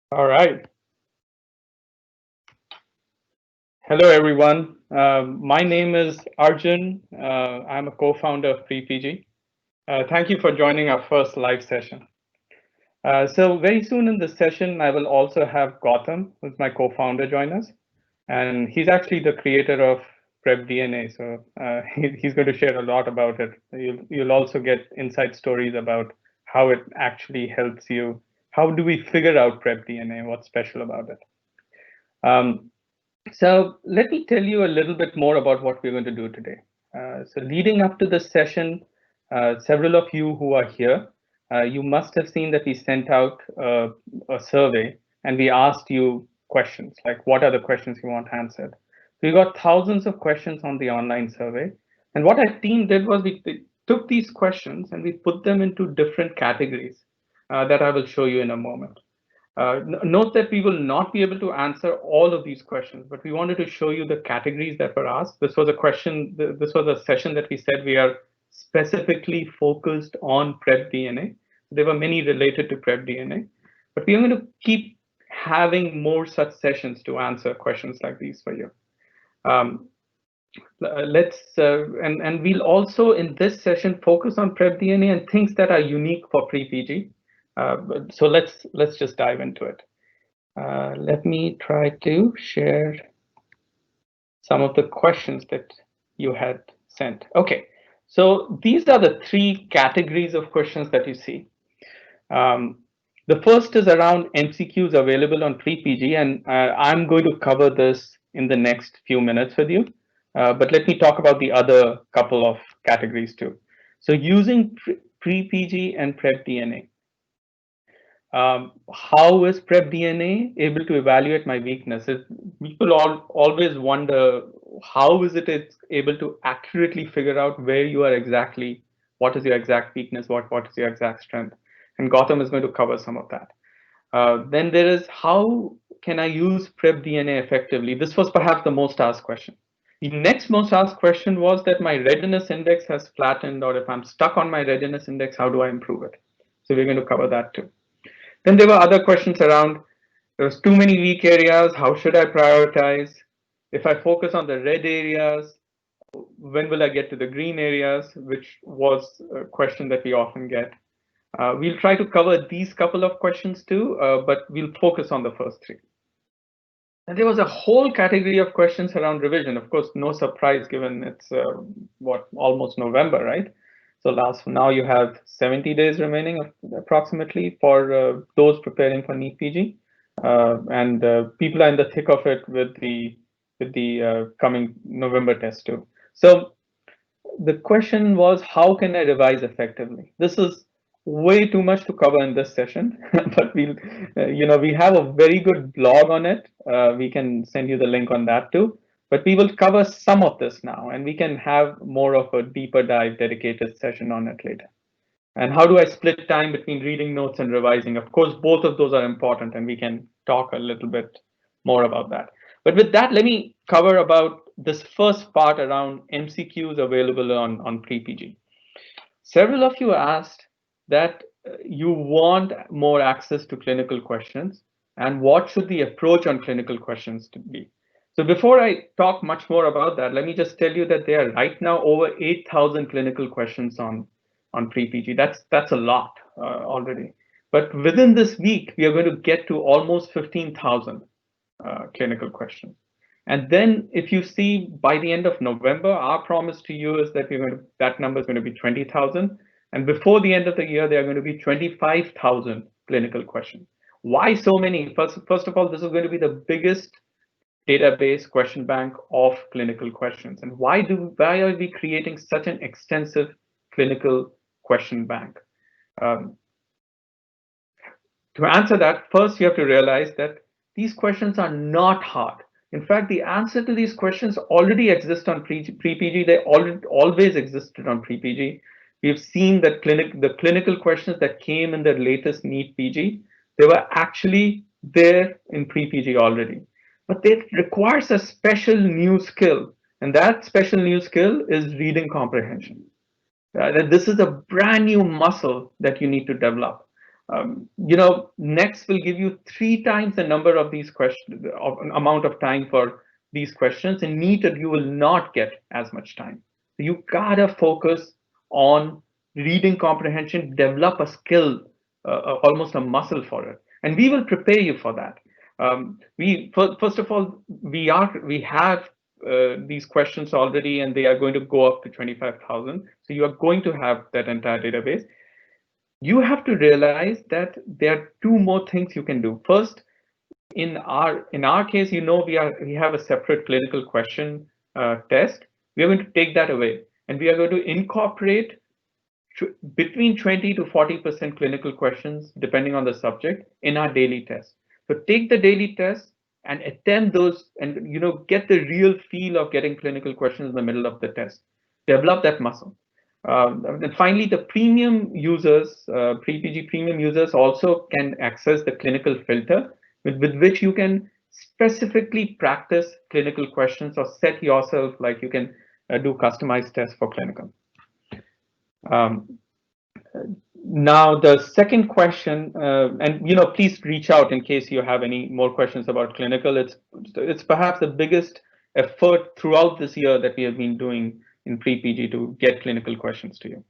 All right. Hello, everyone. My name is Arjun. I'm a co-founder of Pre-PG. Thank you for joining our first live session. So very soon in this session, I will also have Gautam, who's my co-founder, join us. And he's actually the creator of PrepDNA. So he's going to share a lot about it. You'll also get inside stories about how it actually helps you. How do we figure out PrepDNA? What's special about it? Um, So let me tell you a little bit more about what we're going to do today. So leading up to this session, several of you who are here, you must have seen that we sent out a survey and we asked you questions, like what are the questions you want answered. We got thousands of questions on the online survey. And what our team did was we took these questions and we put them into different categories that I will show you in a moment. Note that we will not be able to answer all of these questions, but we wanted to show you the categories that were asked. This was a question, this was a session that we said we are specifically focused on PrepDNA. There were many related to PrepDNA, but we are going to keep having more such sessions to answer questions like these for you. Um, and we'll also in this session focus on PrepDNA and things that are unique for Pre-PG. So let's just dive into it. Let me try to share some of the questions that you had sent. Okay, so these are the three categories of questions that you see. Um, the first is around MCQs available on Pre-PG, and I'm going to cover this in the next few minutes with you. But let me talk about the other couple of categories too. So using Pre-PG and PrepDNA. How is PrepDNA able to evaluate my weaknesses? People always wonder how is it's able to accurately figure out where you are exactly, what is your exact weakness, what is your exact strength, and Gautam is going to cover some of that. Then there is how can I use PrepDNA effectively? This was perhaps the most asked question. The next most asked question was that my readiness index has flattened, or if I'm stuck on my readiness index, how do I improve it? So we're going to cover that too. Then there were other questions around there's too many weak areas. How should I prioritize? If I focus on the red areas, when will I get to the green areas? Which was a question that we often get. We'll try to cover these couple of questions too, but we'll focus on the first three. And there was a whole category of questions around revision. Of course, no surprise given it's almost November, right? So now you have 70 days remaining approximately for those preparing for NEET PG, and people are in the thick of it with the coming November test too. So the question was, how can I revise effectively? This is way too much to cover in this session, but we have a very good blog on it. We can send you the link on that too. But we will cover some of this now, and we can have more of a deeper dive dedicated session on it later. And how do I split time between reading notes and revising? Of course, both of those are important, and we can talk a little bit more about that. But with that, let me cover about this first part around MCQs available on Pre-PG. Several of you asked that you want more access to clinical questions, and what should the approach on clinical questions to be? So before I talk much more about that, let me just tell you that there are right now over 8,000 clinical questions on Pre-PG. That's a lot already. But within this week, we are going to get to almost 15,000 clinical questions. And then if you see by the end of November, our promise to you is that that number is going to be 20,000. And before the end of the year, there are going to be 25,000 clinical questions. Why so many? First of all, this is going to be the biggest database question bank of clinical questions. And why are we creating such an extensive clinical question bank? To answer that, first you have to realize that these questions are not hard. In fact, the answer to these questions already exist on Pre-PG. They always existed on Pre-PG. We've seen that the clinical questions that came in the latest NEET PG, they were actually there in Pre-PG already. But it requires a special new skill, and that special new skill is reading comprehension. This is a brand new muscle that you need to develop. Next will give you 3 times the number of these questions, amount of time for these questions. In NEET, you will not get as much time. So you gotta focus on reading comprehension, develop a skill, almost a muscle for it, and we will prepare you for that. First of all, we have these questions already, and they are going to go up to 25,000. So you are going to have that entire database. You have to realize that there are 2 more things you can do. First, in our case, we have a separate clinical question test. We are going to take that away, and we are going to incorporate between 20 to 40% clinical questions, depending on the subject, in our daily test. So take the daily test and attempt those, and get the real feel of getting clinical questions in the middle of the test. Develop that muscle. And finally, the premium users, Pre-PG premium users, also can access the clinical filter with which you can specifically practice clinical questions or set yourself, like you can do customized tests for clinical. Now the second question, and please reach out in case you have any more questions about clinical. It's perhaps the biggest effort throughout this year that we have been doing in Pre-PG to get clinical questions to you.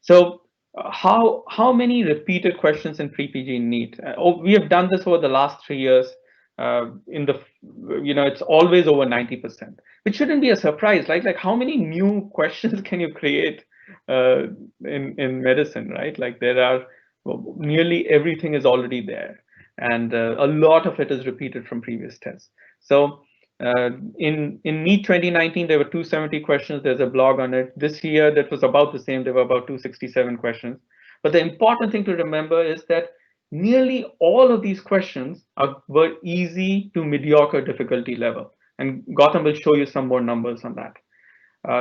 So how many repeated questions in Pre-PG in NEET? We have done this over the last 3 years. It's always over 90%, which shouldn't be a surprise. Like how many new questions can you create in medicine, right? Like nearly everything is already there, and a lot of it is repeated from previous tests. So in NEET 2019, there were 270 questions. There's a blog on it. This year, that was about the same. There were about 267 questions. But the important thing to remember is that nearly all of these questions were easy to mediocre difficulty level. And Gautam will show you some more numbers on that.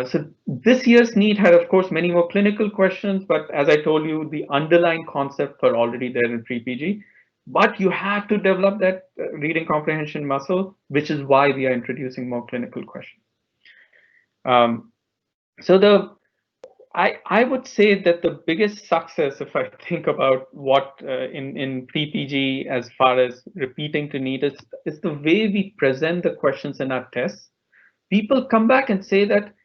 So this year's NEET had, of course, many more clinical questions, but as I told you, the underlying concepts are already there in Pre-PG. But you have to develop that reading comprehension muscle, which is why we are introducing more clinical questions. I would say that the biggest success, if I think about what in Pre-PG as far as repeating to NEET, is the way we present the questions in our tests. People come back and say that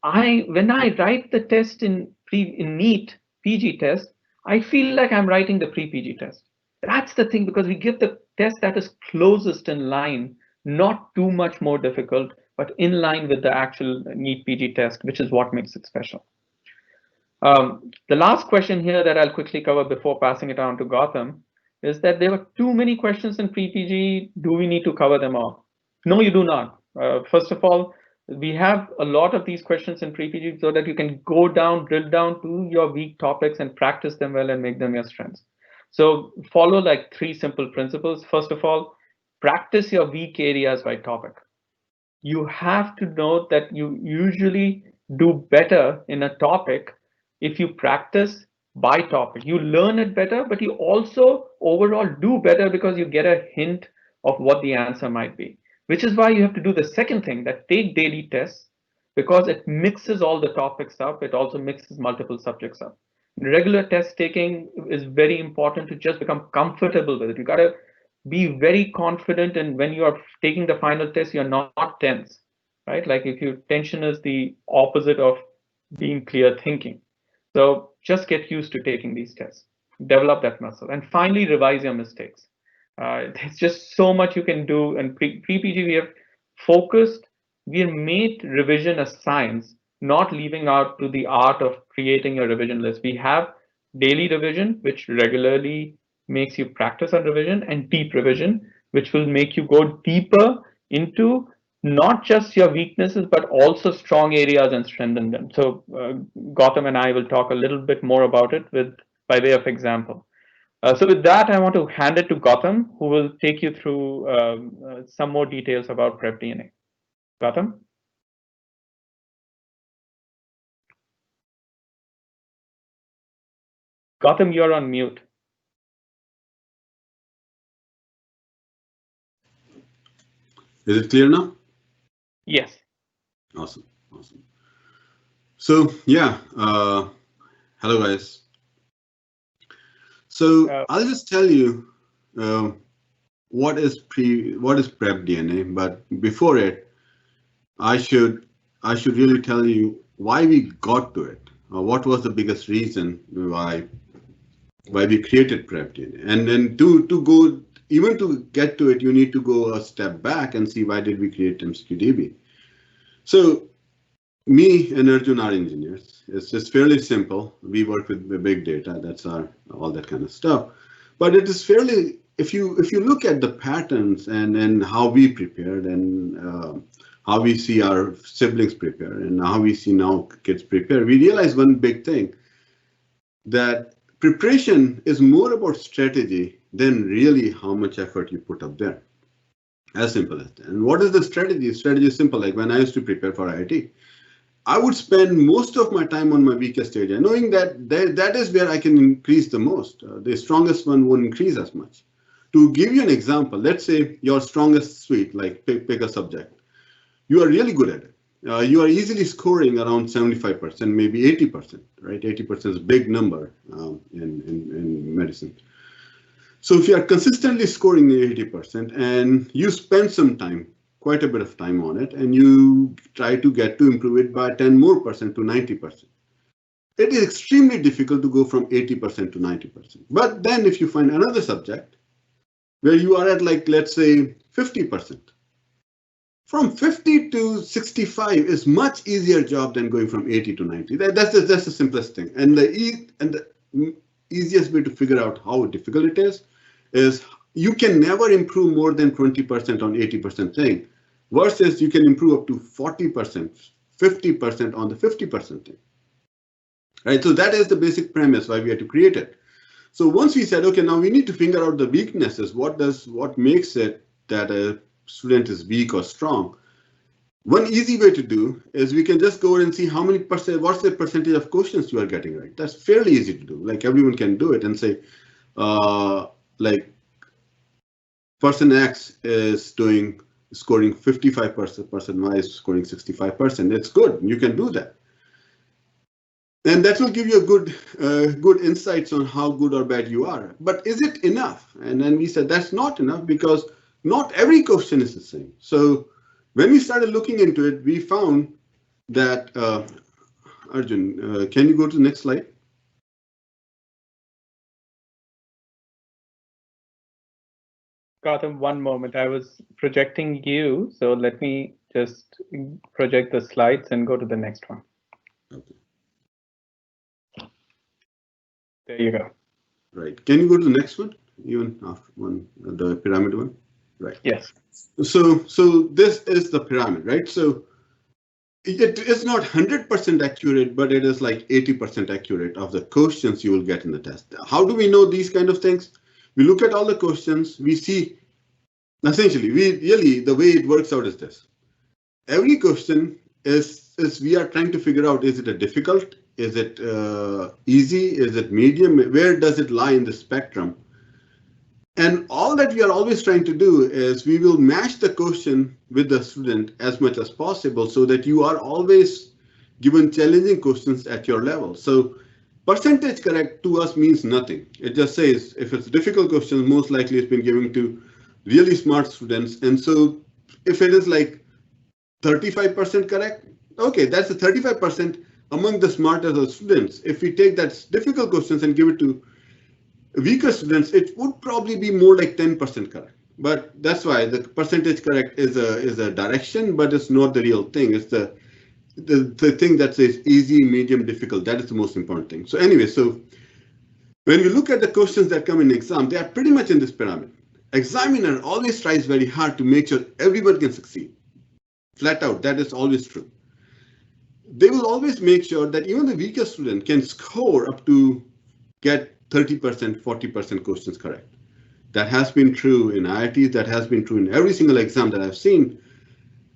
when I write the test in NEET PG test, I feel like I'm writing the Pre-PG test. That's the thing, because we give the test that is closest in line, not too much more difficult, but in line with the actual NEET PG test, which is what makes it special. The last question here that I'll quickly cover before passing it on to Gautam is that there were too many questions in Pre-PG. Do we need to cover them all? No, you do not. First of all, we have a lot of these questions in Pre-PG so that you can drill down to your weak topics and practice them well and make them your strengths. So follow like 3 simple principles. First of all, practice your weak areas by topic. You have to know that you usually do better in a topic if you practice by topic. You learn it better, but you also overall do better because you get a hint of what the answer might be. Which is why you have to do the second thing, that take daily tests, because it mixes all the topics up. It also mixes multiple subjects up. Regular test taking is very important to just become comfortable with it. You got to be very confident, and when you are taking the final test, you're not tense, right? Like if your tension is the opposite of being clear thinking. So just get used to taking these tests, develop that muscle, and finally revise your mistakes. There's just so much you can do. And Pre-PG, we have made revision a science, not leaving out to the art of creating a revision list. We have daily revision, which regularly makes you practice on revision, and deep revision, which will make you go deeper into not just your weaknesses, but also strong areas and strengthen them. So Gautam and I will talk a little bit more about it by way of example. So with that, I want to hand it to Gautam, who will take you through some more details about PrepDNA. Gautam? Gautam, you're on mute. Is it clear now? Yes. Awesome. So yeah, hello guys. So I'll just tell you what is PrepDNA, but before it, I should really tell you why we got to it. What was the biggest reason why we created PrepDNA? And then to get to it, you need to go a step back and see why did we create MCQDB. So me and Arjun are engineers. It's just fairly simple. We work with the big data. That's all that kind of stuff. But it is fairly, if you look at the patterns and how we prepared and how we see our siblings prepare and how we see now kids prepare, we realize one big thing, that preparation is more about strategy than really how much effort you put up there. As simple as that. And what is the strategy? Strategy is simple. Like when I used to prepare for IIT, I would spend most of my time on my weakest area, knowing that that is where I can increase the most. The strongest one won't increase as much. To give you an example, let's say your strongest suite, like pick a subject. You are really good at it. You are easily scoring around 75%, maybe 80%, right? 80% is a big number in medicine. So if you are consistently scoring 80% and you spend some time, quite a bit of time on it, and you try to get to improve it by 10% more to 90%. It is extremely difficult to go from 80% to 90%. But then if you find another subject where you are at, like, let's say 50%, from 50 to 65 is much easier job than going from 80 to 90. That's the simplest thing. And the easiest way to figure out how difficult it is you can never improve more than 20% on 80% thing, versus you can improve up to 40%, 50% on the 50% thing. Right, so that is the basic premise why we had to create it. So once we said, okay, now we need to figure out the weaknesses. What makes it that a student is weak or strong? One easy way to do is we can just go and see how many percent, what's the percentage of questions you are getting right. That's fairly easy to do. Like everyone can do it and say, like person X is scoring 55%, person Y is scoring 65%. It's good. You can do that. And that will give you a good insights on how good or bad you are. But is it enough? And then we said that's not enough, because not every question is the same. So when we started looking into it, we found that, Arjun, can you go to the next slide? Gautam, one moment. I was projecting you, so let me just project the slides and go to the next one. Okay. There you go. Right. Can you go to the next one? Even after one, the pyramid one? Right. Yes. So this is the pyramid, right? So it is not 100% accurate, but it is like 80% accurate of the questions you will get in the test. How do we know these kind of things? We look at all the questions, we see, essentially, the way it works out is this. Every question is we are trying to figure out, is it a difficult? Is it easy? Is it medium? Where does it lie in the spectrum? And all that we are always trying to do is we will match the question with the student as much as possible, so that you are always given challenging questions at your level. So percentage correct to us means nothing. It just says if it's difficult questions, most likely it's been given to really smart students. And so if it is like 35% correct, okay, that's a 35% among the smarter students. If we take that difficult questions and give it to weaker students, it would probably be more like 10% correct. But that's why the percentage correct is a direction, but it's not the real thing. It's the thing that says easy, medium, difficult. That is the most important thing. So anyway, so when we look at the questions that come in exam, they are pretty much in this pyramid. Examiner always tries very hard to make sure everyone can succeed. Flat out, that is always true. They will always make sure that even the weaker student can score up to get 30%, 40% questions correct. That has been true in IITs, that has been true in every single exam that I've seen.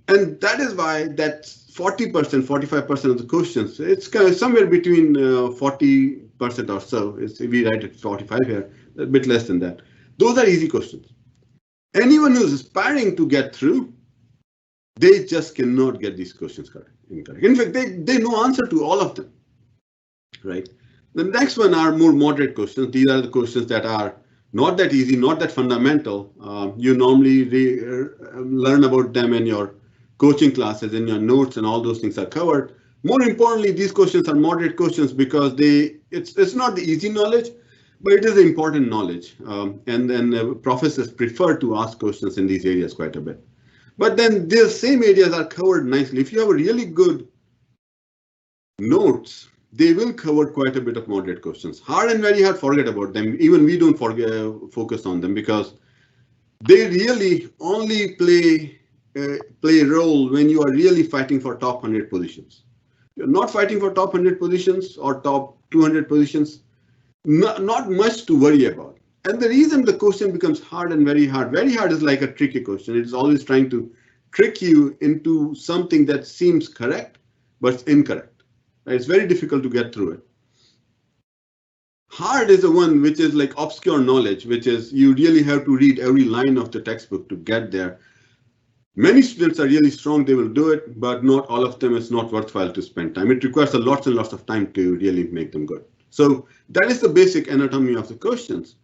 And that is why that 40%, 45% of the questions, it's kind of somewhere between 40% or so. We write it 45 here, a bit less than that. Those are easy questions. Anyone who's aspiring to get through, they just cannot get these questions correct. In fact, they know answer to all of them, right? The next one are more moderate questions. These are the questions that are not that easy, not that fundamental. You normally learn about them in your coaching classes, in your notes, and all those things are covered. More importantly, these questions are moderate questions because it's not the easy knowledge, but it is the important knowledge. And professors prefer to ask questions in these areas quite a bit. But then these same areas are covered nicely. If you have a really good notes, they will cover quite a bit of moderate questions. Hard and very hard, forget about them. Even we don't focus on them because they really only play a role when you are really fighting for top 100 positions. You're not fighting for top 100 positions or top 200 positions, not much to worry about. And the reason the question becomes hard and very hard is like a tricky question. It's always trying to trick you into something that seems correct, but it's incorrect. It's very difficult to get through it. Hard is the one which is like obscure knowledge, which is you really have to read every line of the textbook to get there. Many students are really strong, they will do it, but not all of them. It's not worthwhile to spend time. It requires lots and lots of time to really make them good. So that is the basic anatomy of the questions.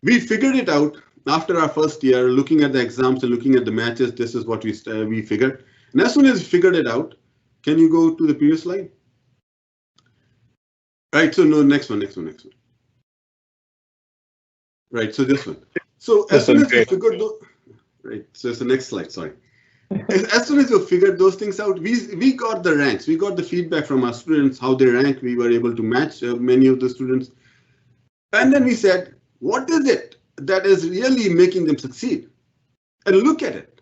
We figured it out after our first year, looking at the exams and looking at the matches. This is what we figured. And as soon as we figured it out, can you go to the previous slide? Right, so no, next one. Right, so this one. So as soon as we figured those, right, so it's the next slide, sorry. As soon as we figured those things out, we got the ranks, we got the feedback from our students, how they rank, we were able to match many of the students. And then we said, what is it that is really making them succeed? And look at it.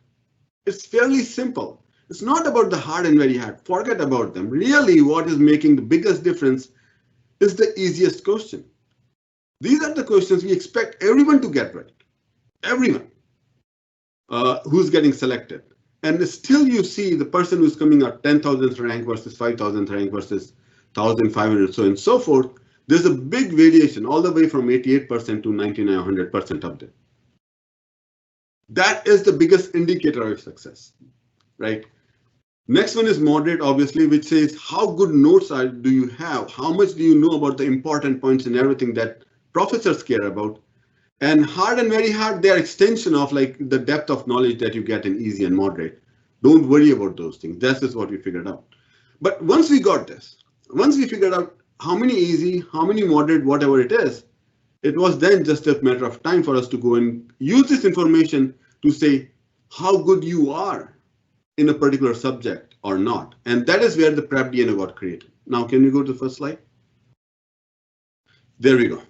It's fairly simple. It's not about the hard and very hard, forget about them. Really, what is making the biggest difference is the easiest question. These are the questions we expect everyone to get right. Everyone who's getting selected. And still you see the person who's coming out 10,000th rank versus 5,000th rank versus 1,500, so and so forth. There's a big variation all the way from 88% to 99, 100% up there. That is the biggest indicator of success, right? Next one is moderate, obviously, which says how good notes do you have? How much do you know about the important points and everything that professors care about? And hard and very hard, they are extension of like the depth of knowledge that you get in easy and moderate. Don't worry about those things. That is what we figured out. But once we got this, once we figured out how many easy, how many moderate, whatever it is, it was then just a matter of time for us to go and use this information to say how good you are in a particular subject or not. And that is where the PrepDNA got created. Now, can we go to the first slide? There we go.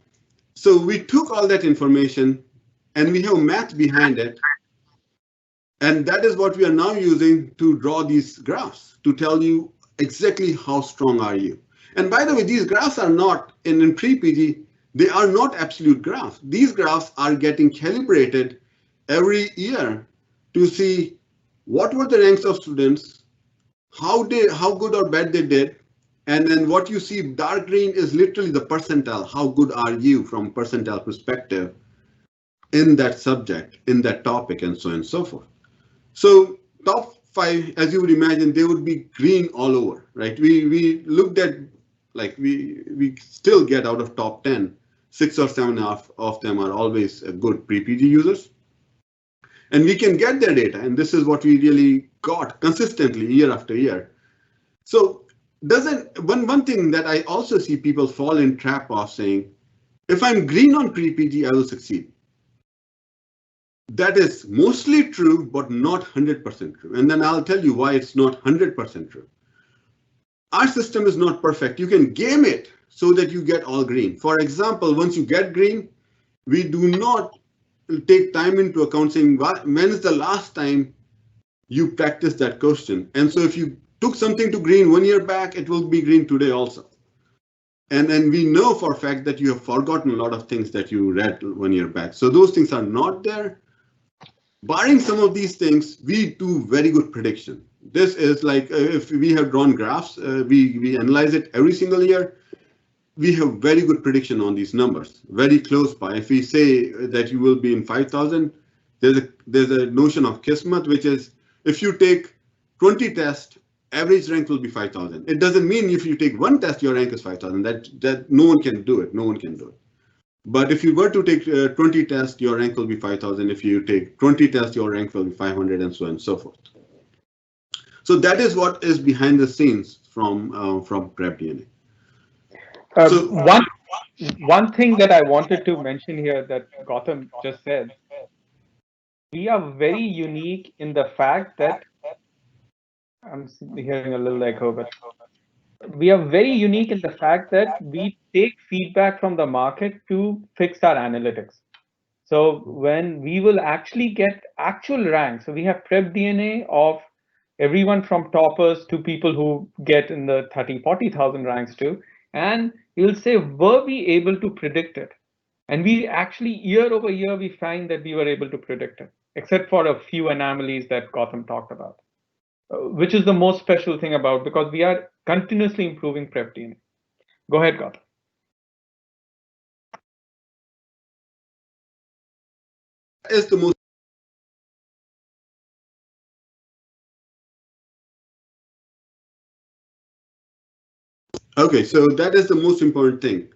So we took all that information and we have math behind it. And that is what we are now using to draw these graphs to tell you exactly how strong are you. And by the way, these graphs are not in pre-PG, they are not absolute graphs. These graphs are getting calibrated every year to see what were the ranks of students, how good or bad they did, and then what you see dark green is literally the percentile. How good are you from percentile perspective in that subject, in that topic, and so on and so forth. So top 5, as you would imagine, they would be green all over, right? We looked at, like we still get out of top 10, 6 or 7 of them are always good pre-PG users. And we can get their data, and this is what we really got consistently year after year. So one thing that I also see people fall in trap of saying, if I'm green on pre-PG, I will succeed. That is mostly true, but not 100% true. And then I'll tell you why it's not 100% true. Our system is not perfect. You can game it so that you get all green. For example, once you get green, we do not take time into account saying when is the last time you practiced that question. And so if you took something to green 1 year back, it will be green today also. And then we know for a fact that you have forgotten a lot of things that you read 1 year back. So those things are not there. Barring some of these things, we do very good prediction. This is like if we have drawn graphs, we analyze it every single year. We have very good prediction on these numbers, very close by. If we say that you will be in 5,000, there's a notion of kismet, which is if you take 20 tests average rank will be 5,000. It doesn't mean if you take one test, your rank is 5,000. That no one can do it. No one can do it. But if you were to take 20 tests, your rank will be 5,000. If you take 20 tests, your rank will be 500, and so on and so forth. So that is what is behind the scenes from PrepDNA. So one thing that I wanted to mention here that Gautam just said, we are very unique in the fact that I'm hearing a little echo, but we are very unique in the fact that we take feedback from the market to fix our analytics. So when we will actually get actual ranks, so we have PrepDNA of everyone from toppers to people who get in the 30, 40,000 ranks too. And you'll say, were we able to predict it? And we actually, year over year, we find that we were able to predict it, except for a few anomalies that Gautam talked about, which is the most special thing about, because we are continuously improving PrepDNA. Go ahead, Gautam. Is the most okay, so that is the most important thing.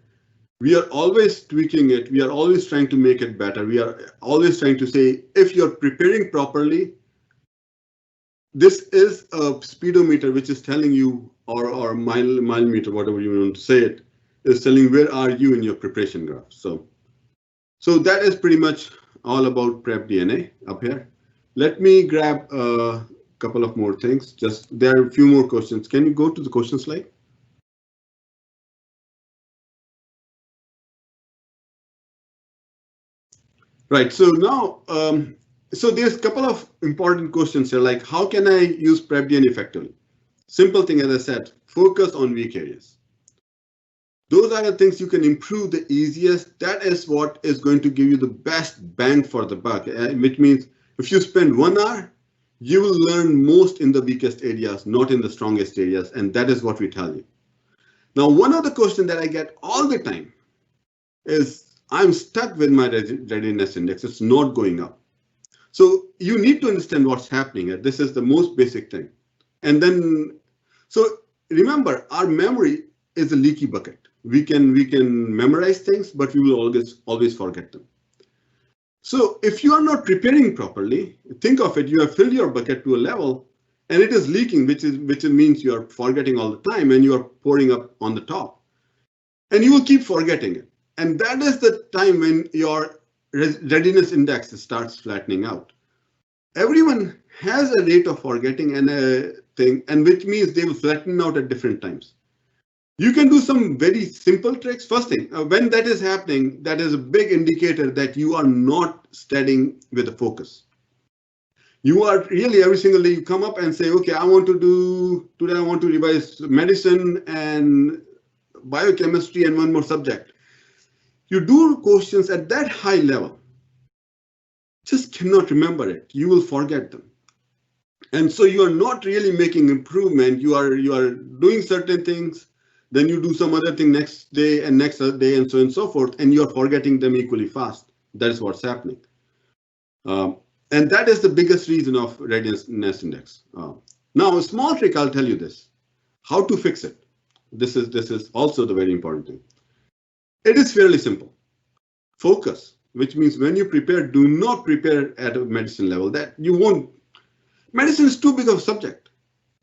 We are always tweaking it. We are always trying to make it better. We are always trying to say, if you're preparing properly, this is a speedometer which is telling you, or mile meter, whatever you want to say it, is telling where are you in your preparation graph. So that is pretty much all about PrepDNA up here. Let me grab a couple of more things. Just there are a few more questions. Can you go to the question slide? Right. So now, so there's a couple of important questions here, like how can I use PrepDNA effectively? Simple thing, as I said, focus on weak areas. Those are the things you can improve the easiest. That is what is going to give you the best bang for the buck, which means if you spend 1 hour, you will learn most in the weakest areas, not in the strongest areas. And that is what we tell you. Now, one of the questions that I get all the time is, I'm stuck with my readiness index. It's not going up. So you need to understand what's happening here. This is the most basic thing. And then, so remember, our memory is a leaky bucket. We can memorize things, but we will always forget them. So if you are not preparing properly, think of it, you have filled your bucket to a level and it is leaking, which means you are forgetting all the time and you are pouring up on the top. And you will keep forgetting it. And that is the time when your readiness index starts flattening out. Everyone has a rate of forgetting and a thing, and which means they will flatten out at different times. You can do some very simple tricks. First thing, when that is happening, that is a big indicator that you are not studying with a focus. You are really every single day you come up and say, okay, I want to revise medicine and biochemistry and one more subject. You do questions at that high level, just cannot remember it. You will forget them. And so you are not really making improvement. You are doing certain things, then you do some other thing next day and next day and so on and so forth, and you're forgetting them equally fast. That is what's happening. And that is the biggest reason of readiness index. Now, a small trick, I'll tell you this, how to fix it. This is also the very important thing. It is fairly simple. Focus, which means when you prepare, do not prepare at a medicine level. That you won't. Medicine is too big of a subject,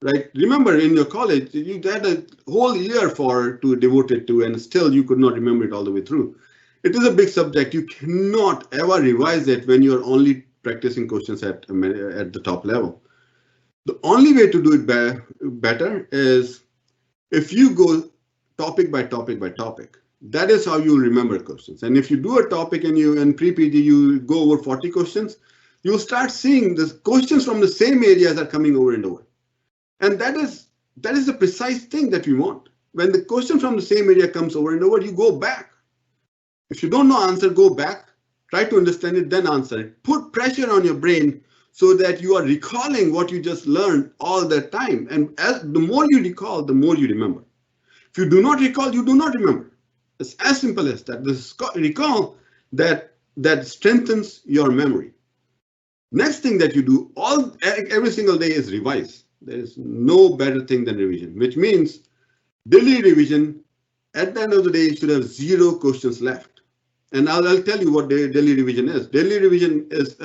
right? Remember, in your college, you had a whole year to devote it to, and still you could not remember it all the way through. It is a big subject. You cannot ever revise it when you're only practicing questions at the top level. The only way to do it better is if you go topic by topic by topic. That is how you remember questions. And if you do a topic and in Pre-PG you go over 40 questions, you'll start seeing the questions from the same areas are coming over and over. And that is the precise thing that we want. When the question from the same area comes over and over, you go back. If you don't know answer, go back, try to understand it, then answer it. Put pressure on your brain so that you are recalling what you just learned all the time. And the more you recall, the more you remember. If you do not recall, you do not remember. It's as simple as that. This recall that strengthens your memory. Next thing that you do every single day is revise. There is no better thing than revision, which means daily revision at the end of the day should have 0 questions left. And I'll tell you what daily revision is. Daily revision is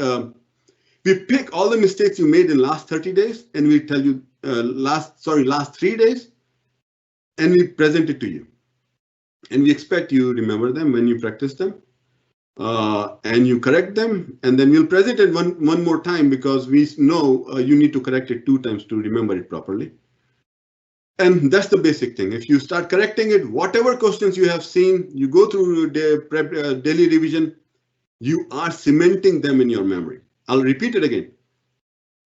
we pick all the mistakes you made in last 30 days and we tell you last 3 days, and we present it to you. And we expect you remember them when you practice them. And you correct them, and then we'll present it one more time because we know you need to correct it 2 times to remember it properly. And that's the basic thing. If you start correcting it, whatever questions you have seen, you go through the daily revision, you are cementing them in your memory. I'll repeat it again.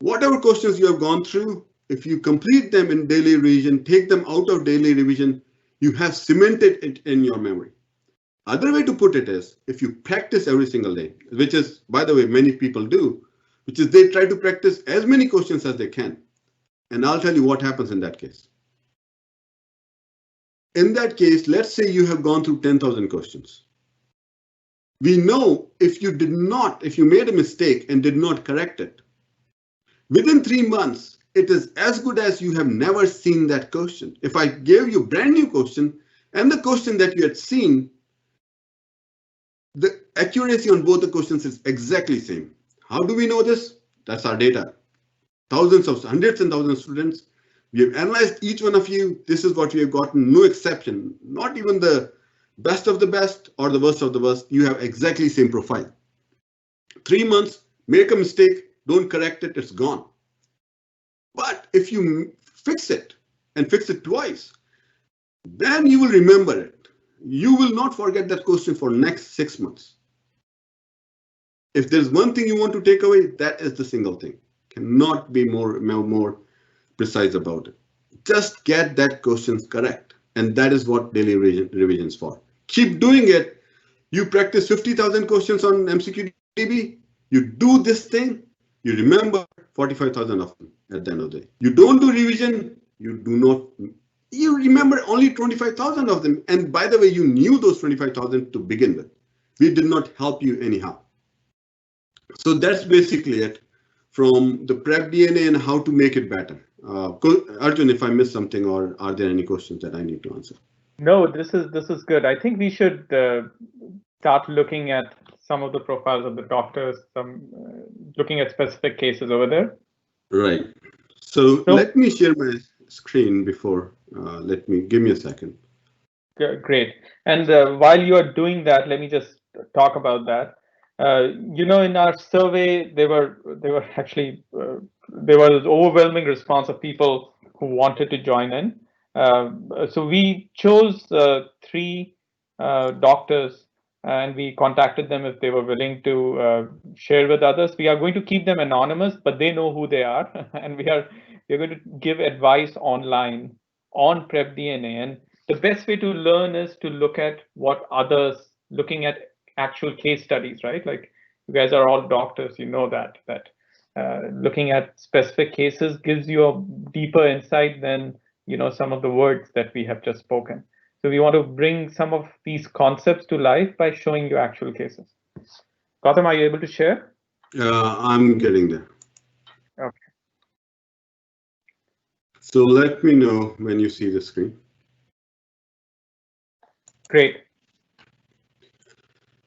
Whatever questions you have gone through, if you complete them in daily revision, take them out of daily revision, you have cemented it in your memory. Other way to put it is, if you practice every single day, which is, by the way, many people do, which is they try to practice as many questions as they can. And I'll tell you what happens in that case. In that case, let's say you have gone through 10,000 questions. We know if you made a mistake and did not correct it, within 3 months, it is as good as you have never seen that question. If I gave you a brand new question and the question that you had seen, the accuracy on both the questions is exactly same. How do we know this? That's our data. Hundreds and thousands of students. We have analyzed each one of you. This is what we have gotten, no exception, not even the best of the best or the worst of the worst. You have exactly same profile. 3 months, make a mistake, don't correct it, it's gone. But if you fix it and fix it twice, then you will remember it. You will not forget that question for next 6 months. If there's one thing you want to take away, that is the single thing. Cannot be more precise about it. Just get that questions correct. And that is what daily revision is for. Keep doing it. You practice 50,000 questions on MCQDB. You do this thing, you remember 45,000 of them at the end of the day. You don't do revision, you remember only 25,000 of them. And by the way, you knew those 25,000 to begin with. We did not help you anyhow. So that's basically it from the PrepDNA and how to make it better. Arjun, if I missed something, or are there any questions that I need to answer? No, this is good. I think we should start looking at some of the profiles of the doctors, looking at specific cases over there. Right. So let me share my screen before. Give me a second. Great. And while you are doing that, let me just talk about that. In our survey, there was overwhelming response of people who wanted to join in. So we chose 3 doctors, and we contacted them if they were willing to share with others. We are going to keep them anonymous, but they know who they are, and we're going to give advice online on PrepDNA. And the best way to learn is to look at what others, looking at actual case studies, right? Like, you guys are all doctors, you know that looking at specific cases gives you a deeper insight than some of the words that we have just spoken. So we want to bring some of these concepts to life by showing you actual cases. Gautam, are you able to share? I'm getting there. Okay. So let me know when you see the screen. Great.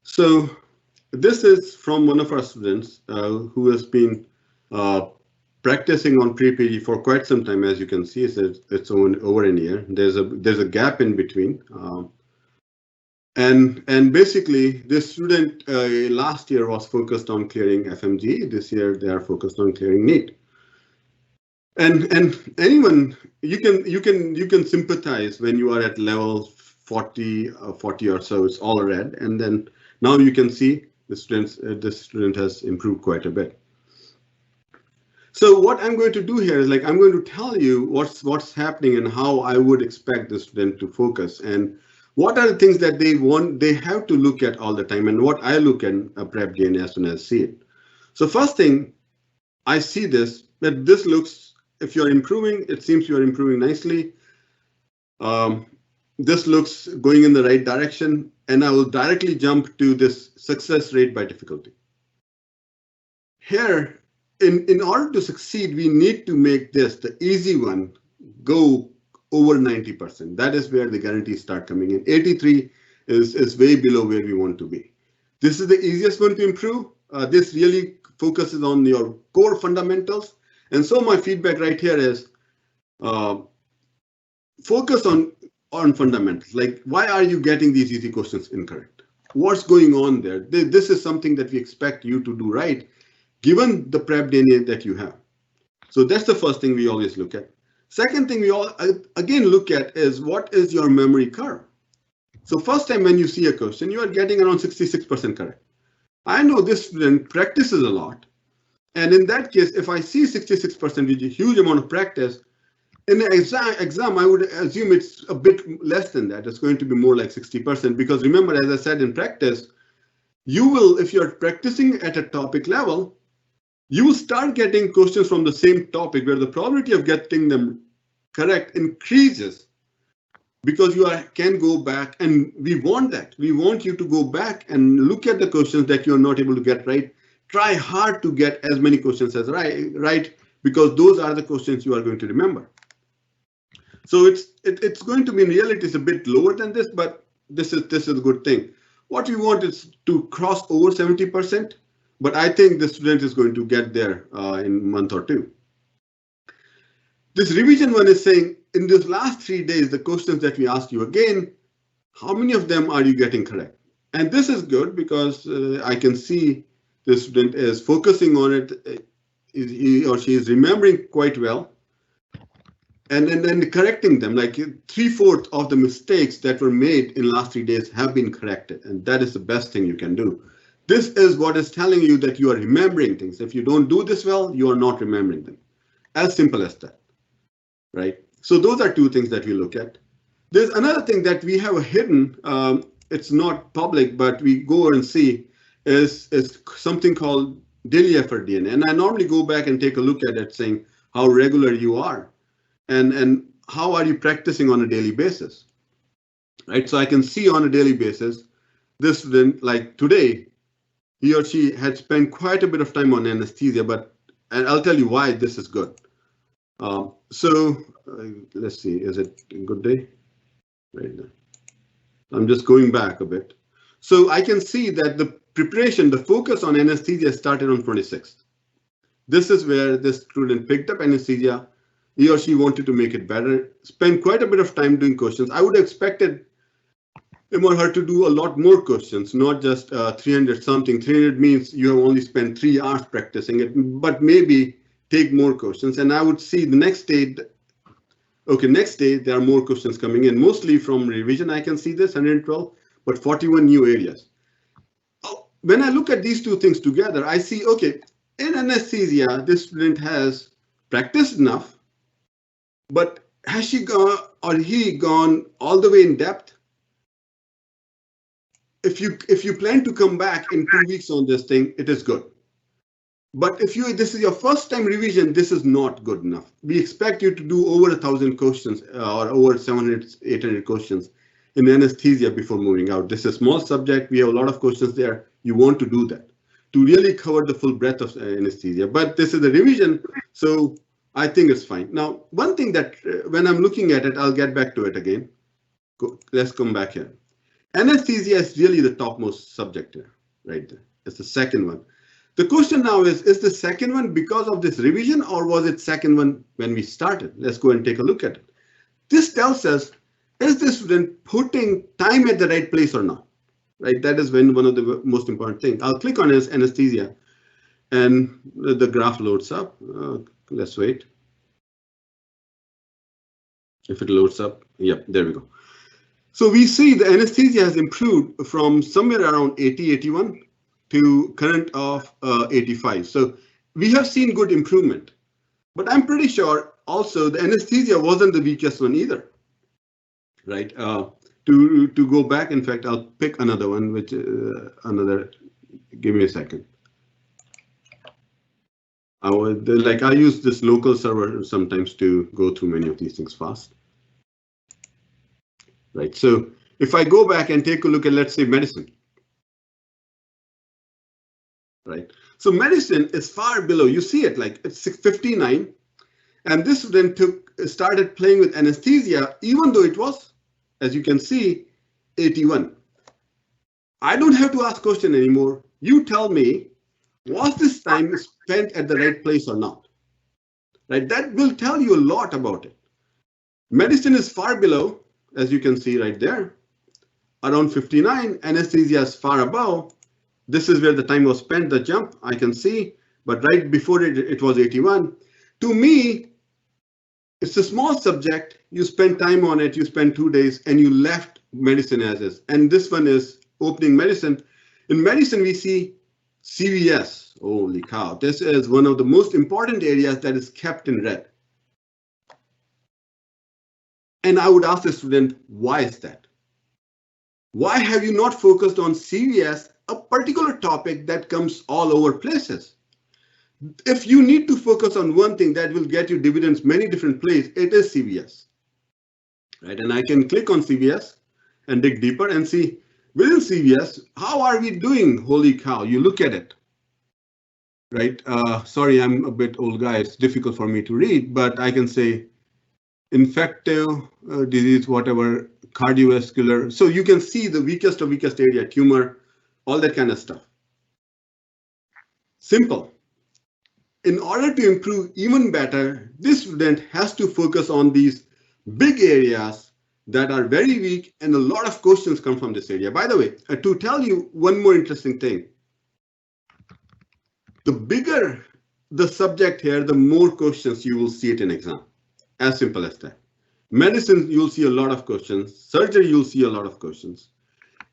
So this is from one of our students who has been practicing on Pre-PG for quite some time. As you can see, it's over a year. There's a gap in between. And basically, this student last year was focused on clearing FMG. This year, they are focused on clearing NEET. And anyone, you can sympathize when you are at level 40 or so. It's all red, and then now you can see the student has improved quite a bit. So what I'm going to do here is, I'm going to tell you what's happening and how I would expect the student to focus, and what are the things that they have to look at all the time, and what I look at PrepDNA as soon as I see it. So first thing, I see that this looks, if you're improving, it seems you are improving nicely. This looks going in the right direction, and I will directly jump to this success rate by difficulty. Here, in order to succeed, we need to make this, the easy one, go over 90%. That is where the guarantees start coming in. 83 is way below where we want to be. This is the easiest one to improve. This really focuses on your core fundamentals. And so my feedback right here is focus on fundamentals. Like, why are you getting these easy questions incorrect? What's going on there? This is something that we expect you to do right, given the PrepDNA that you have. So that's the first thing we always look at. Second thing we all again look at is what is your memory curve. So first time when you see a question, you are getting around 66% correct. I know this student practices a lot. And in that case, if I see 66%, which is a huge amount of practice, in the exam, I would assume it's a bit less than that. It's going to be more like 60%, because remember, as I said, in practice, you will, if you're practicing at a topic level, you will start getting questions from the same topic where the probability of getting them correct increases, because you can go back, and we want that. We want you to go back and look at the questions that you're not able to get right. Try hard to get as many questions as right, because those are the questions you are going to remember. So it's going to be, in reality, it's a bit lower than this, but this is a good thing. What we want is to cross over 70%, but I think the student is going to get there in a month or two. This revision one is saying, in these last 3 days, the questions that we ask you again, how many of them are you getting correct? And this is good, because I can see the student is focusing on it. He or she is remembering quite well. And then correcting them, like 3/4 of the mistakes that were made in the last 3 days have been corrected. And that is the best thing you can do. This is what is telling you that you are remembering things. If you don't do this well, you are not remembering them. As simple as that, right? So those are two things that we look at. There's another thing that we have hidden. It's not public, but we go and see is something called daily effort DNA. And I normally go back and take a look at it, saying how regular you are. And how are you practicing on a daily basis, right? So I can see on a daily basis, this student, like today, he or she had spent quite a bit of time on anesthesia, and I'll tell you why this is good. Let's see, is it a good day? Right now. I'm just going back a bit. So I can see that the preparation, the focus on anesthesia started on 26th. This is where this student picked up anesthesia. He or she wanted to make it better, spend quite a bit of time doing questions. I would have expected him or her to do a lot more questions, not just 300 something. 300 means you have only spent 3 hours practicing it, but maybe take more questions. And I would see the next day, okay, next day there are more questions coming in, mostly from revision. I can see this 112, but 41 new areas. When I look at these two things together, I see, okay, in anesthesia, this student has practiced enough. But has she gone or he gone all the way in depth? If you plan to come back in 2 weeks on this thing, it is good. But if this is your first time revision, this is not good enough. We expect you to do over 1,000 questions or over 700, 800 questions in anesthesia before moving out. This is a small subject. We have a lot of questions there. You want to do that to really cover the full breadth of anesthesia. But this is a revision, so I think it's fine. Now, one thing that when I'm looking at it, I'll get back to it again. Let's come back here. Anesthesia is really the topmost subject here, right there. It's the second one. The question now is the second one because of this revision, or was it second one when we started? Let's go and take a look at it. This tells us, is the student putting time at the right place or not? Right, that is one of the most important things. I'll click on anesthesia and the graph loads up. Let's wait. If it loads up, yep, there we go. So we see the anesthesia has improved from somewhere around 80, 81 to current of 85. So we have seen good improvement, but I'm pretty sure also the anesthesia wasn't the weakest one either, right? To go back, in fact, I'll pick another one, which give me a second. I use this local server sometimes to go through many of these things fast. Right, so if I go back and take a look at, let's say, medicine. Right, So medicine is far below. You see it like it's 659, and this student started playing with anesthesia, even though it was, as you can see, 81. I don't have to ask question anymore. You tell me, was this time spent at the right place or not? Right? That will tell you a lot about it. Medicine is far below, as you can see right there, around 59. Anesthesia is far above. This is where the time was spent, the jump, I can see, but right before it, it was 81. To me, it's a small subject. You spend time on it, you spend 2 days, and you left medicine as is. And this one is opening medicine. In medicine, we see CVS. Holy cow, this is one of the most important areas that is kept in red. And I would ask the student, why is that? Why have you not focused on CVS, a particular topic that comes all over places? If you need to focus on one thing that will get you dividends many different places, it is CVS. Right? And I can click on CVS and dig deeper and see within CVS, how are we doing? Holy cow, you look at it. Right? Sorry, I'm a bit old guy. It's difficult for me to read, but I can say infective disease, whatever, cardiovascular. So you can see the weakest of weakest area, tumor, all that kind of stuff. Simple. In order to improve even better, this student has to focus on these big areas that are very weak, and a lot of questions come from this area. By the way, to tell you one more interesting thing, the bigger the subject here, the more questions you will see it in exam. As simple as that. Medicine, you'll see a lot of questions. Surgery, you'll see a lot of questions.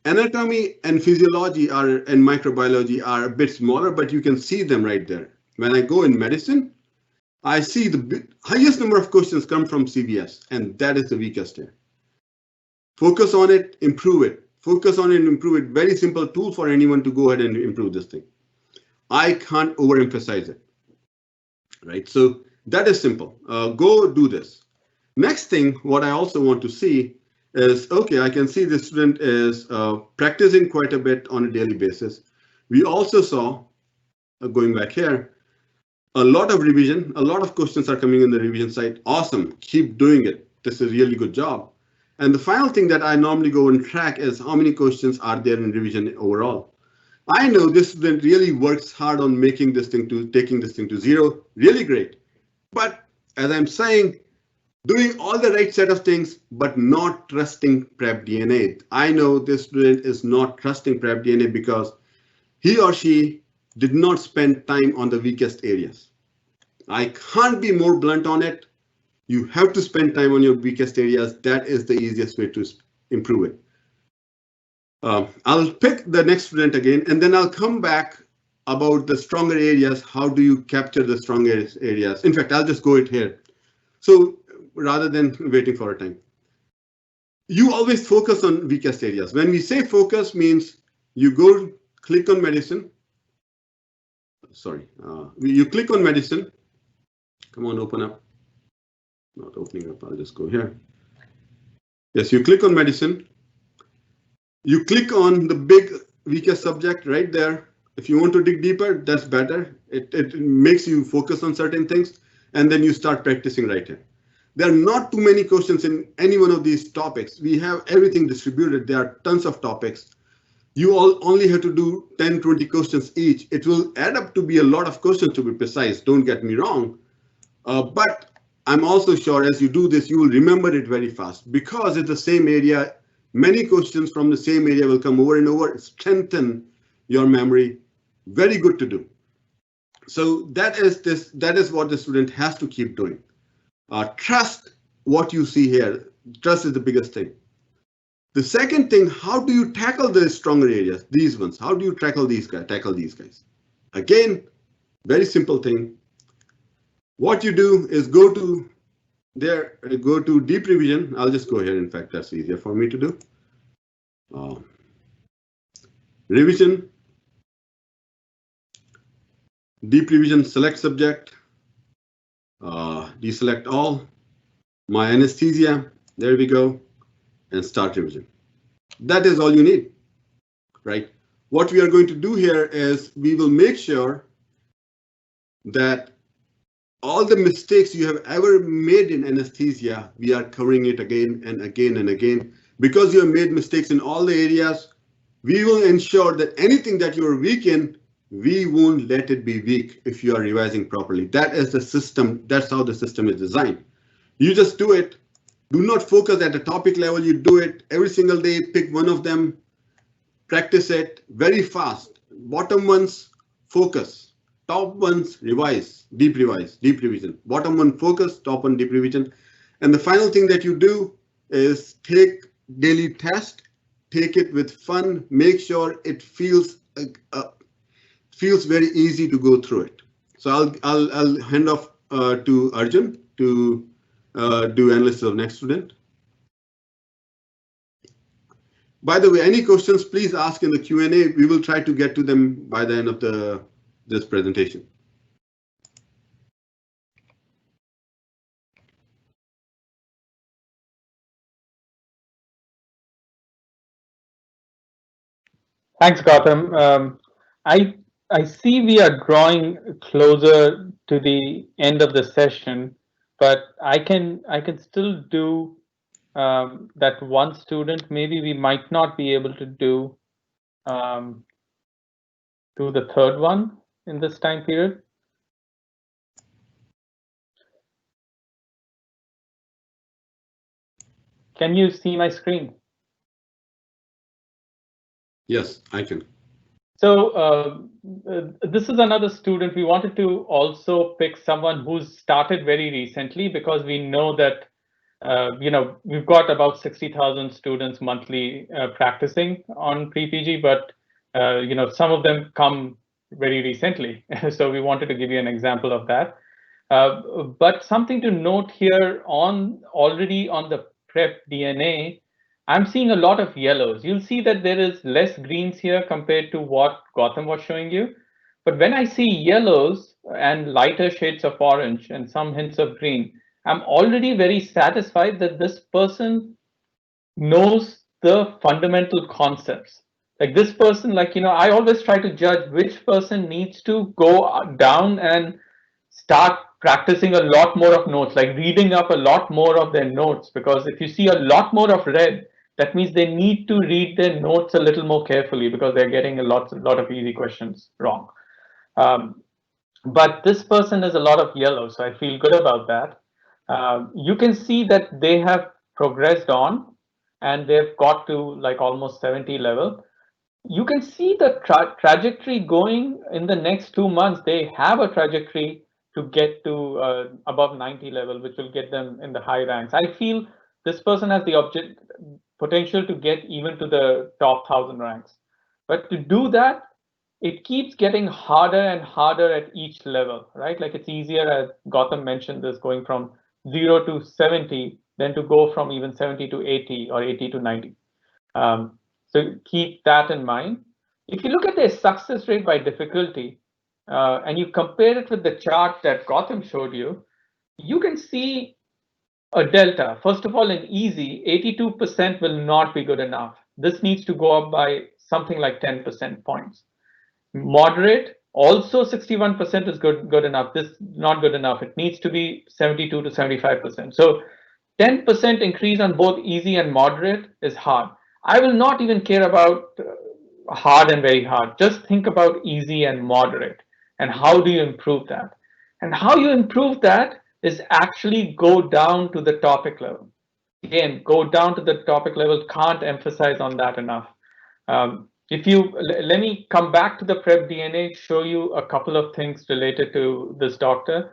Anatomy and physiology and microbiology are a bit smaller, but you can see them right there. When I go in medicine, I see the highest number of questions come from CVS, and that is the weakest here. Focus on it, improve it. Focus on it and improve it. Very simple tool for anyone to go ahead and improve this thing. I can't overemphasize it. Right, so that is simple. Go do this. Next thing, what I also want to see is, okay, I can see the student is practicing quite a bit on a daily basis. We also saw, going back here, a lot of revision, a lot of questions are coming in the revision side. Awesome, keep doing it. This is a really good job. And the final thing that I normally go and track is how many questions are there in revision overall. I know this student really works hard on taking this thing to 0, really great. But as I'm saying, doing all the right set of things, but not trusting PrepDNA. I know this student is not trusting PrepDNA because he or she did not spend time on the weakest areas. I can't be more blunt on it. You have to spend time on your weakest areas. That is the easiest way to improve it. I'll pick the next student again, and then I'll come back about the stronger areas. How do you capture the stronger areas? In fact, I'll just go it here. So rather than waiting for a time, you always focus on weakest areas. When we say focus means you go click on medicine. Sorry, you click on medicine. Come on, open up. Not opening up, I'll just go here. Yes, you click on medicine. You click on the big weakest subject right there. If you want to dig deeper, that's better. It makes you focus on certain things, and then you start practicing right here. There are not too many questions in any one of these topics. We have everything distributed. There are tons of topics. You only have to do 10, 20 questions each. It will add up to be a lot of questions, to be precise. Don't get me wrong. But I'm also sure as you do this, you will remember it very fast because it's the same area. Many questions from the same area will come over and over, strengthen your memory. Very good to do. So that is what the student has to keep doing. Trust what you see here. Trust is the biggest thing. The second thing, how do you tackle the stronger areas? These ones. How do you tackle these guys? Again, very simple thing. What you do is go to deep revision. I'll just go here. In fact, that's easier for me to do. Revision, deep revision, select subject, deselect all, my anesthesia, there we go, and start revision. That is all you need, right? What we are going to do here is we will make sure that all the mistakes you have ever made in anesthesia, we are covering it again and again and again. Because you have made mistakes in all the areas, we will ensure that anything that you're weak in, we won't let it be weak if you are revising properly. That is the system. That's how the system is designed. You just do it. Do not focus at the topic level. You do it every single day. Pick one of them, practice it very fast. Bottom ones, focus. Top ones, revise, deep revision. Bottom one, focus, top one, deep revision. And the final thing that you do is take daily test, take it with fun, make sure it feels very easy to go through it. So I'll hand off to Arjun to do analysis of next student. By the way, any questions, please ask in the Q&A. We will try to get to them by the end of this presentation. Thanks, Gautam. I see we are drawing closer to the end of the session, but I can still do that one student. Maybe we might not be able to do the third one in this time period. Can you see my screen? Yes, I can. So this is another student. We wanted to also pick someone who's started very recently, because we know that we've got about 60,000 students monthly practicing on Pre-PG, but some of them come very recently. So we wanted to give you an example of that. But something to note here, already on the PrepDNA, I'm seeing a lot of yellows. You'll see that there is less greens here compared to what Gautam was showing you. But when I see yellows and lighter shades of orange and some hints of green, I'm already very satisfied that this person knows the fundamental concepts. Like this person, I always try to judge which person needs to go down and start practicing a lot more of notes, like reading up a lot more of their notes, because if you see a lot more of red, that means they need to read their notes a little more carefully, because they're getting a lot of easy questions wrong. But this person is a lot of yellow, so I feel good about that. You can see that they have progressed on, and they've got to like almost 70 level. You can see the trajectory going in the next 2 months. They have a trajectory to get to above 90 level, which will get them in the high ranks. I feel this person has the potential to get even to the top 1,000 ranks. But to do that, it keeps getting harder and harder at each level, right? Like it's easier, as Gautam mentioned, this going from 0 to 70 than to go from even 70 to 80 or 80 to 90. So keep that in mind. If you look at the success rate by difficulty, and you compare it with the chart that Gautam showed you, you can see a delta. First of all, in easy, 82% will not be good enough. This needs to go up by something like 10% points. Moderate, also 61% is good enough. This is not good enough. It needs to be 72 to 75%. So 10% increase on both easy and moderate is hard. I will not even care about hard and very hard. Just think about easy and moderate, and how do you improve that? And how you improve that is actually go down to the topic level. Again, go down to the topic level. Can't emphasize on that enough. Let me come back to the PrepDNA, show you a couple of things related to this doctor.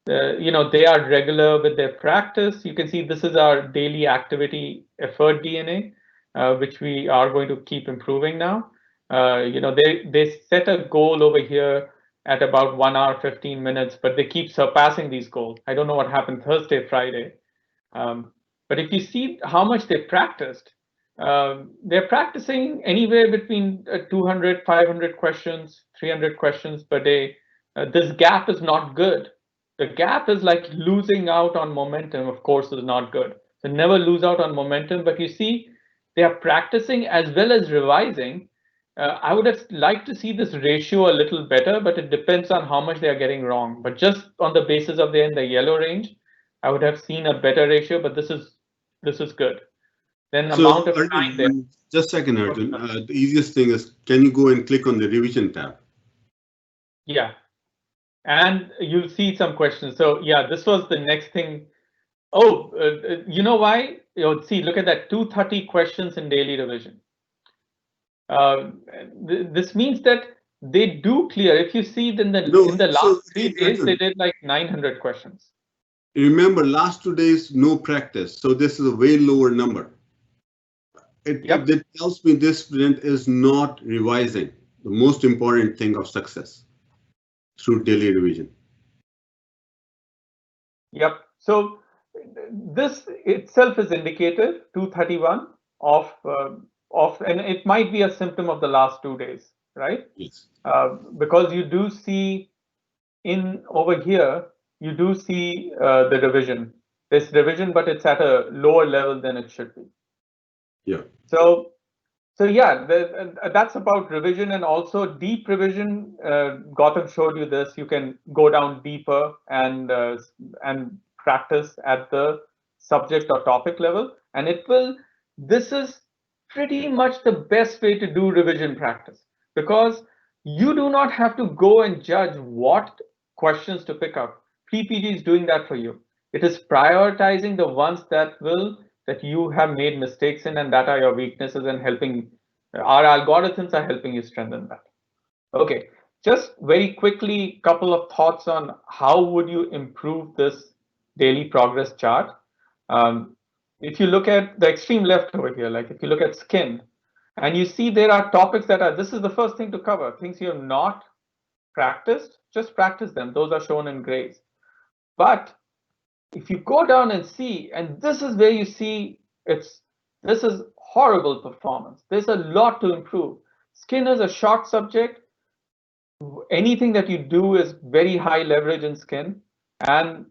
They are regular with their practice. You can see this is our daily activity effort DNA, which we are going to keep improving now. They set a goal over here at about 1 hour, 15 minutes, but they keep surpassing these goals. I don't know what happened Thursday, Friday. But if you see how much they practiced, they're practicing anywhere between 200, 500 questions, 300 questions per day. This gap is not good. The gap is like losing out on momentum, of course, is not good. So never lose out on momentum. But you see, they are practicing as well as revising. I would have liked to see this ratio a little better, but it depends on how much they are getting wrong. But just on the basis of they're in the yellow range, I would have seen a better ratio, but this is good. Then So amount of time there. Arjun, just a second, Arjun. The easiest thing is, can you go and click on the revision tab? Yeah, and you'll see some questions. So yeah, this was the next thing. Oh, you know why? See, look at that, 230 questions in daily revision. This means that they do clear. If you see in the last So 3 days, they did like 900 questions. remember, last 2 days, no practice. So this is a way lower number. It tells me this student is not revising, the most important thing of success through daily revision. Yep. So this itself is indicative, 231 of, and it might be a symptom of the last 2 days, right? Yes. Because you do see over here, you do see the revision. This revision, but it's at a lower level than it should be. Yeah. So yeah, that's about revision, and also deep revision. Gautam showed you this. You can go down deeper and practice at the subject or topic level, and it will. This is pretty much the best way to do revision practice, because you do not have to go and judge what questions to pick up. Pre-PG is doing that for you. It is prioritizing the ones that you have made mistakes in and that are your weaknesses, and helping our algorithms are helping you strengthen that. Okay, just very quickly, couple of thoughts on how would you improve this daily progress chart. If you look at the extreme left over here, like if you look at skin, and you see there are topics that are, this is the first thing to cover, things you have not practiced, just practice them. Those are shown in grays. But if you go down and see, and this is where you see this is horrible performance. There's a lot to improve. Skin is a short subject. Anything that you do is very high leverage in skin, and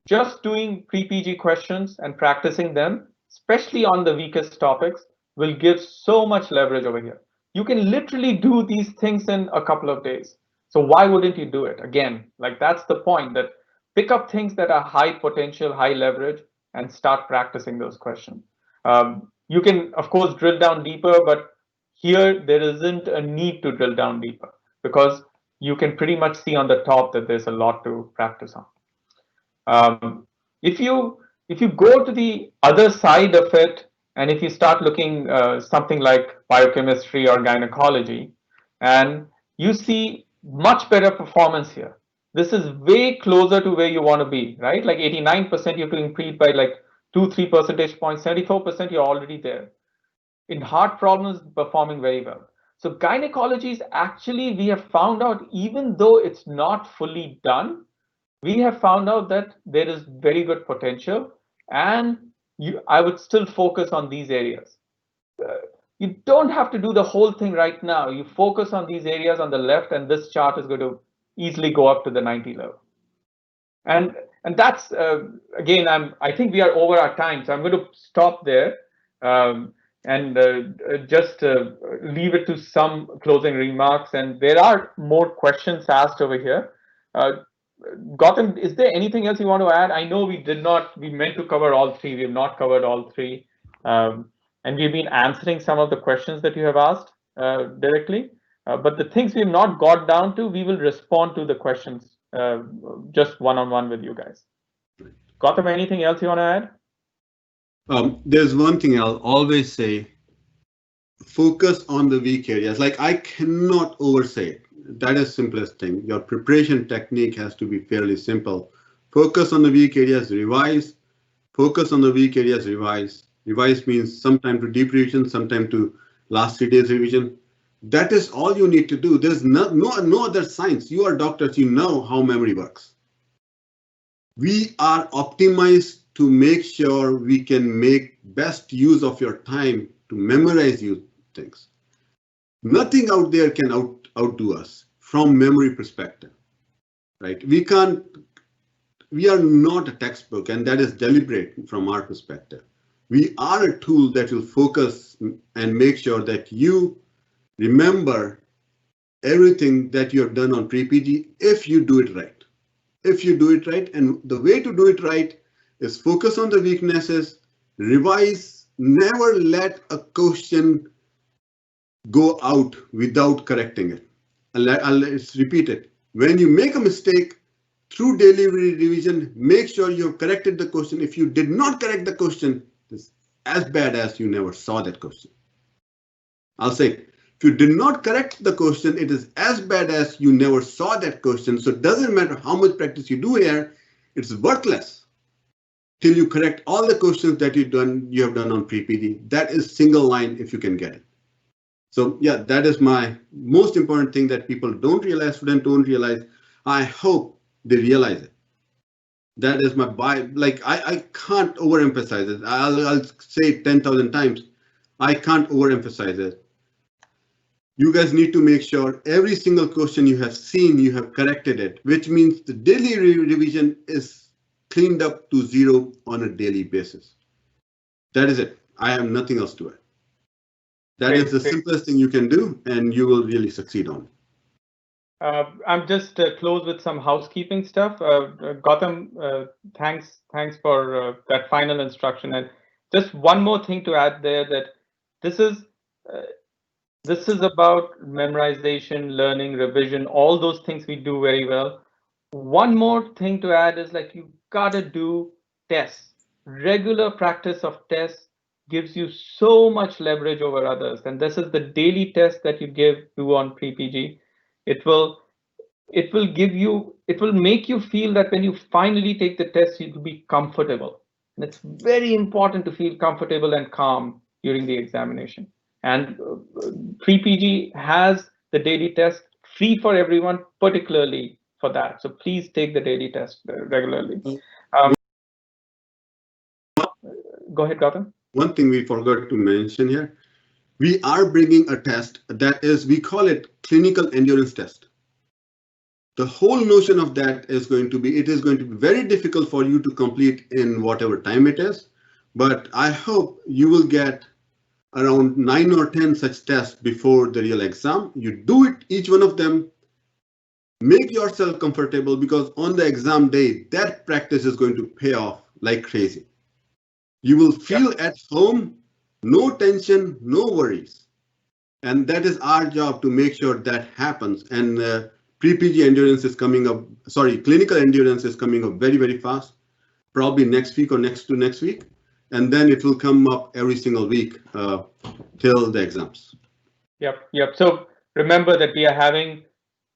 just doing pre-PG questions and practicing them, especially on the weakest topics, will give so much leverage over here. You can literally do these things in a couple of days. So why wouldn't you do it? Again, like that's the point, that pick up things that are high potential, high leverage, and start practicing those questions. You can, of course, drill down deeper, but here there isn't a need to drill down deeper, because you can pretty much see on the top that there's a lot to practice on. If you go to the other side of it, and if you start looking something like biochemistry or gynecology, and you see much better performance here. This is way closer to where you want to be, right? Like 89%, you have to increase by like 2-3 percentage points. 74%, you're already there. In heart problems, performing very well. So gynecology is actually, we have found out, even though it's not fully done, we have found out that there is very good potential, and I would still focus on these areas. You don't have to do the whole thing right now. You focus on these areas on the left, and this chart is going to easily go up to the 90 level. And that's again, I think we are over our time, so I'm going to stop there and just leave it to some closing remarks. And there are more questions asked over here. Gautam, is there anything else you want to add? I know we meant to cover all three. We have not covered all three. And we've been answering some of the questions that you have asked directly. But the things we've not got down to, we will respond to the questions just one-on-one with you guys. Gautam, anything else you want to add? There's one thing I'll always say: focus on the weak areas. Like, I cannot oversay it. That is the simplest thing. Your preparation technique has to be fairly simple. Focus on the weak areas, revise. Focus on the weak areas, revise. Revise means sometime to deep revision, sometime to last 3 days revision. That is all you need to do. There's no other science. You are doctors, you know how memory works. We are optimized to make sure we can make best use of your time to memorize you things. Nothing out there can outdo us from memory perspective, right? We are not a textbook, and that is deliberate from our perspective. We are a tool that will focus and make sure that you remember everything that you have done on Pre-PG if you do it right. If you do it right, and the way to do it right is focus on the weaknesses, revise, never let a question go out without correcting it. Let's repeat it. When you make a mistake, through daily revision, make sure you have corrected the question. If you did not correct the question, it's as bad as you never saw that question. I'll say, if you did not correct the question, it is as bad as you never saw that question. So it doesn't matter how much practice you do here, it's worthless till you correct all the questions that you have done on Pre-PG. That is single line if you can get it. So yeah, that is my most important thing that people don't realize, students don't realize. I hope they realize it. That is my I can't overemphasize it. I'll say it 10,000 times. I can't overemphasize it. You guys need to make sure every single question you have seen, you have corrected it, which means the daily revision is cleaned up to zero on a daily basis. That is it. I have nothing else to add. That is the simplest thing you can do, and you will really succeed on it. I'm just close with some housekeeping stuff. Gautam, thanks for that final instruction. And just one more thing to add there, that this is about memorization, learning, revision, all those things we do very well. One more thing to add is, like, you gotta do tests. Regular practice of tests gives you so much leverage over others. And this is the daily test that you do on Pre-PG. It will make you feel that when you finally take the test, you'll be comfortable. And it's very important to feel comfortable and calm during the examination. And Pre-PG has the daily test free for everyone, particularly for that. So please take the daily test regularly. Go ahead, Gautam. One thing we forgot to mention here, we are bringing a test that is, we call it clinical endurance test. The whole notion of that is going to be, it is going to be very difficult for you to complete in whatever time it is, but I hope you will get around 9 or 10 such tests before the real exam. You do it, each one of them, make yourself comfortable, because on the exam day, that practice is going to pay off like crazy. You will feel at home, no tension, no worries. And that is our job to make sure that happens. And Pre-PG endurance is coming up, clinical endurance is coming up very, very fast, probably next week or next to next week. And then it will come up every single week till the exams. Yep. So remember that we are having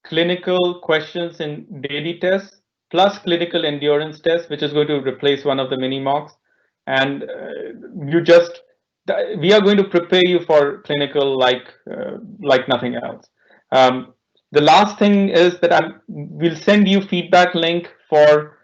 clinical questions in daily tests plus clinical endurance tests, which is going to replace one of the mini mocks. And we are going to prepare you for clinical like nothing else. The last thing is that we'll send you feedback link for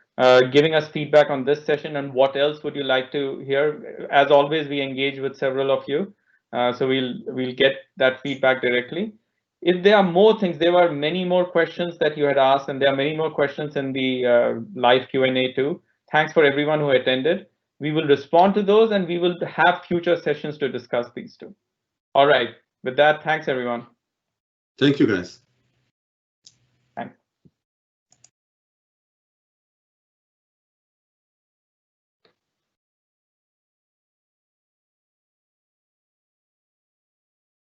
giving us feedback on this session, and what else would you like to hear. As always, we engage with several of you, so we'll get that feedback directly. If there are more things, there were many more questions that you had asked, and there are many more questions in the live Q&A too. Thanks for everyone who attended. We will respond to those, and we will have future sessions to discuss these too. All right. With that, thanks everyone. Thank you, guys.